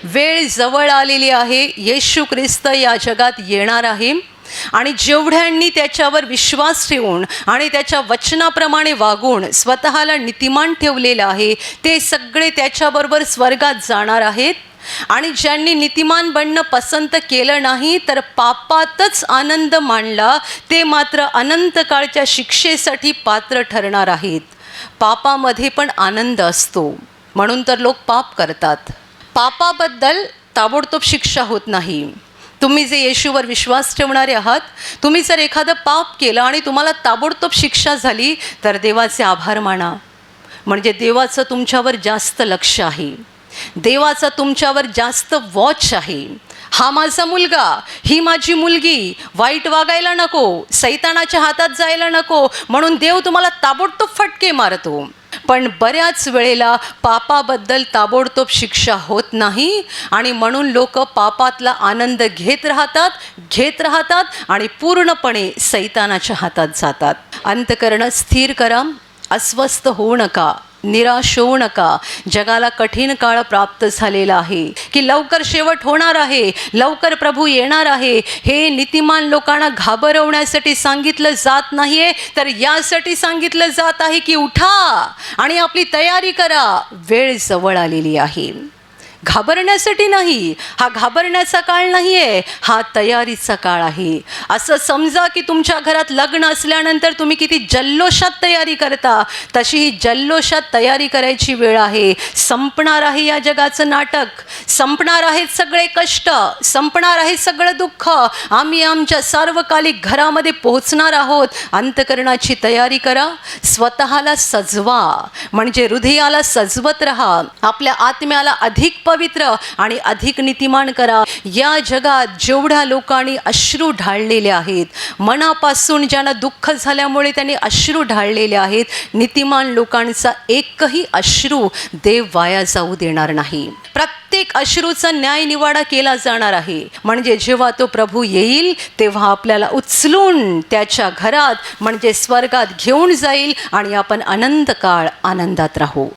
वेळ जवळ आलेली आहे. येशू ख्रिस्त या जगात येणार आहे आणि जेवढ्यांनी त्याच्यावर विश्वास ठेवून आणि त्याच्या वचनाप्रमाणे वागून स्वतःला नीतिमान ठेवलेलं आहे ते सगळे त्याच्याबरोबर स्वर्गात जाणार आहेत. आणि ज्यांनी नीतिमान बनणं पसंत केलं नाही तर पापातच आनंद मानला ते मात्र अनंत काळच्या शिक्षेसाठी पात्र ठरणार आहेत. पापामध्ये पण आनंद असतो म्हणून तर लोक पाप करतात. पापाबद्दल ताबडतोब शिक्षा होत नाही. तुम्ही जे येशूवर विश्वास ठेवणारे आहात, तुम्ही जर एखादं पाप केलं आणि तुम्हाला ताबडतोब शिक्षा झाली तर देवाचे आभार माना. म्हणजे देवाचं तुमच्यावर जास्त लक्ष आहे, देवाचा तुमच्यावर जास्त वॉच आहे. हा माझा मुलगा, ही माझी मुलगी वाईट वागायला नको, सैतानाच्या हातात जायला नको म्हणून देव तुम्हाला ताबडतोब फटके मारतो. पण बऱ्याच वेळेला पापाबद्दल ताबडतोब शिक्षा होत नाही आणि म्हणून लोक पापातला आनंद घेत राहतात आणि पूर्णपणे सैतानाच्या हातात जातात. अंतःकरण स्थिर करा, अस्वस्थ होऊ नका, निराश होऊ नका. जगाला कठीण काळ प्राप्त झालेला आहे की लवकर शेवट होणार आहे, लवकर प्रभू येणार आहे. हे नीतिमान लोकांना घाबरवण्यासाठी सांगितलं जात नाहीये, तर यासाठी सांगितलं जात आहे की उठा आणि आपली तयारी करा, वेळ जवळ आलेली आहे. घाबरण्यासाठी नाही, हा घाबरण्याचा काळ नाही आहे, हा तयारीचा काळ आहे. असं समजा की तुमच्या घरात लग्न असल्यानंतर तुम्ही किती जल्लोषात तयारी करता, तशी ही जल्लोषात तयारी करायची वेळ आहे. संपणार आहे या जगाचं नाटक, संपणार आहेत सगळे कष्ट, संपणार आहे सगळं दुःख. आम्ही आमच्या सार्वकालिक घरामध्ये पोहोचणार आहोत. अंतःकरणाची तयारी करा, स्वतःला सजवा, म्हणजे हृदयाला सजवत राहा, आपल्या आत्म्याला अधिक पवित्र आणि अधिक नीतिमान करा. या जगात जेवढ्या लोकांनी अश्रू ढाळलेले आहेत, मनापासून ज्यांना दुःख झाल्यामुळे त्यांनी अश्रू ढाळलेले आहेत, नीतिमान लोकांचा एकही अश्रू देव वाया जाऊ देणार नाही. प्रत्येक अश्रूचा न्याय निवाडा केला जाणार आहे. म्हणजे जेव्हा तो प्रभू येईल तेव्हा आपल्याला उचलून त्याच्या घरात म्हणजे स्वर्गात घेऊन जाईल आणि आपण अनंत काळ आनंदात राहू.